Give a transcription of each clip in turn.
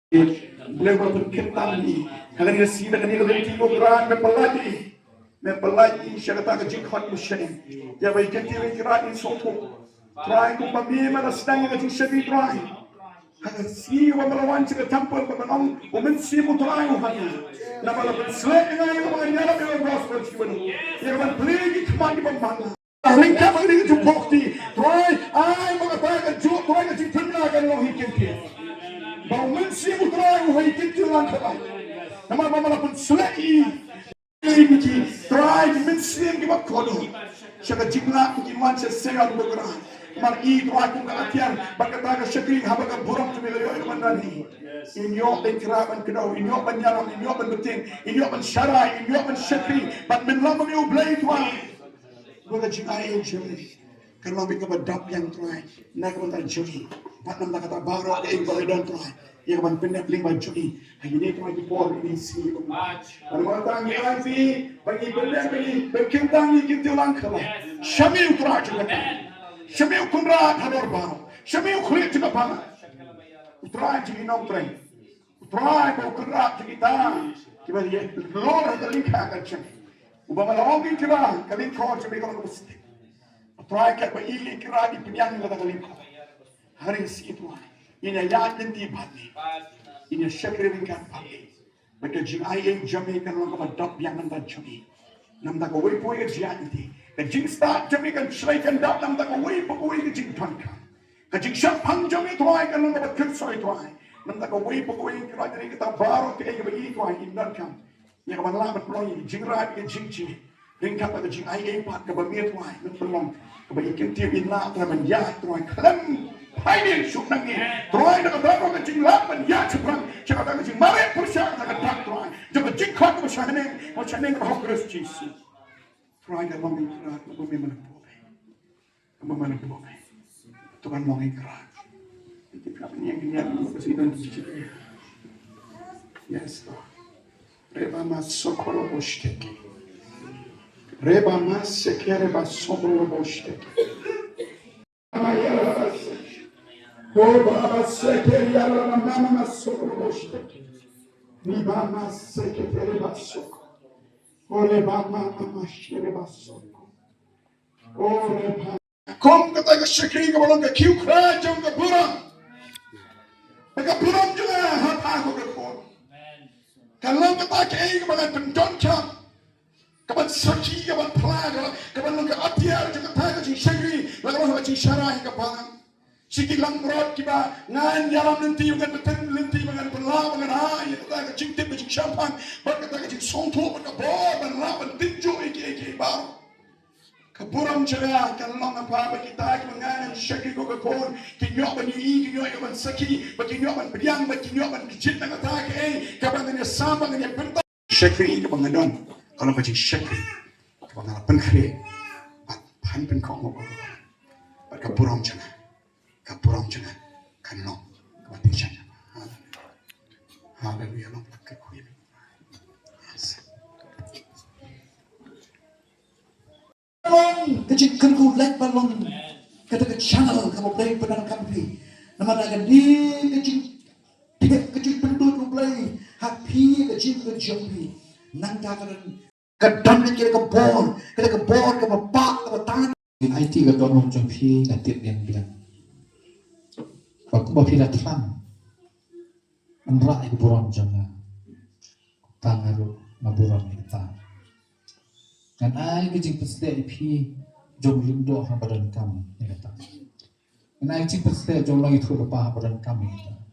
Beliau berkata ni, kalau dia sida kan dia lebih tinggi berat, mempelai syarikat kejikhat musyrik. Ya baik kita kira ini suatu try ku pagi mana sedang dengan syarikat try. Si wa melawan cerita tampil kemenang, umen si mutrai uhanya. Nama lepas selek dengan yang kemarin yang lebih gospel ciuman. Yang kemarin beli kemana di pembangla. Lingkap ini itu bukti. Try, ay mengatakan juk try kejikhatnya akan lohikin dia. Bau mensi mutrai uhai kintilan kebal. Nama mama pun selai. Ini try mensi yang kita kodoh. Syaka jingla kiman sesegal bergerak. Mar I try pun keatian. Berkata syakri habaga burang tu bila yo mandani. Inyo ikraman kedau, inyo penyalam, inyo penbeting, inyo pensyara, inyo pensyakri. But min lama yo blay try. Bukan jingai jeli. Kalau mereka berdap yang try, nak bentar jeli. Patnam tak kata baru ke ibu dan try. Ia kapan pindah lima jeli. Ini try di bawah ini sih. Kalau orang ni lagi bagi pindah bagi berkentang ni kita ulang kembali. Syami utara juga. Syami ukundra hador baru. Syami ukulit juga bang. Utara jadi nom try. Utara ukundra jadi kita. Kita dia lor ada lingkar kerja. Ubah malam ni kira kalian kau cuma kalau mesti. Try kat bagi kira di penyang kata kalian. Hari itu ini ayat nanti bagi. Ini syakir dengan bagi. Betul jing ayat jami kan orang kemadap yang nanti jami. Nampak kau wipoi kerja ini. Kajing start jami kan selaikan dap nampak kau wipoi kajing tangka. Kajing syapang jami tuai kan orang kemadap kerja tuai. Nampak kau wipoi kira jadi kita baru ke bagi tuai indan kan. Yang kemadap berpeluang jing rai kajing ciri. Ringkat pada jing ayat empat kebamiat tuai berpeluang. Kebaikan tiap ina telah menjadi tuai kelam. Hai ni syuk nangi. Tuai nak berapa kecing lapan ya cepat. Cakap kecing maret persyak tak ketak tuai. Jangan jingkat macam ni roh Kristus. Tuai dah mami kerat, mami mana boleh. Kamu mana boleh. Tuhan mau kerat. Itu kenapa ni yang presiden dicuci. Yes Lord. Reba mas sokolo boshteki. Reba mas sekere bas sokolo boshteki. Oh Baba sekere yalla mama masoko boshteki. Ni mama sekere basoko. Ore mama mama shere basoko. Ore mama. Kom kata ke sekere ke balong ke kiu kra jong ke burang. Ke burang juga hata ko ke kon. Kalau kata ke balong pendon cham. Kapan saki kapan pelaga kapan ke atiar juga tak ke sekere lalu ke syarah ke bang. Sikit langkrot kita ngan jalan nanti bukan betul nanti bukan pelah bukan hai kita kecing tip kecing syampang berkata kecing sontok berkata bor dan lapan tinju iki baru keburang cerah kalau apa kita mengan syakir ko kon kinyok bani kinyok ban saki kinyok ban beriang kinyok ban kecil nak kata kapan ni sama dengan bentar syakir ke pengadon kalau kecing syakir kepada penkhri pan pen kong keburang cerah Kapurang jangan kanong kapating siya. Hallelujah lang pagkakuhin. Kecik kerku lek balong kata ke channel kamu play pada kami. Nama naga di kecik pendut play happy kecik kejampi. Nang kakaran kadang kira ke bor ke bapak ke tangan. IT ke dono jampi nanti yang bilang. Waktu bapak datang, enrak ibu buram jangan tangaru ngaburam kita. Dan ay kecing pasti ipi jom lindo ha badan kami ni kata. Dan ay kecing pasti jom lagi tu lepas badan kami kata.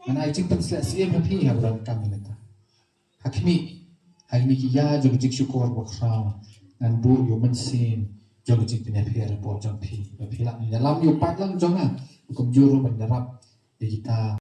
Dan ay kecing pasti siam ipi ha badan kami kata. Hakimi kia jom kecing syukur berkhau dan bu yo mensin jom kecing penyapir buat jom pi. Pi lah ni dalam yo pat lang jangan. Hukum juru menyerap di kita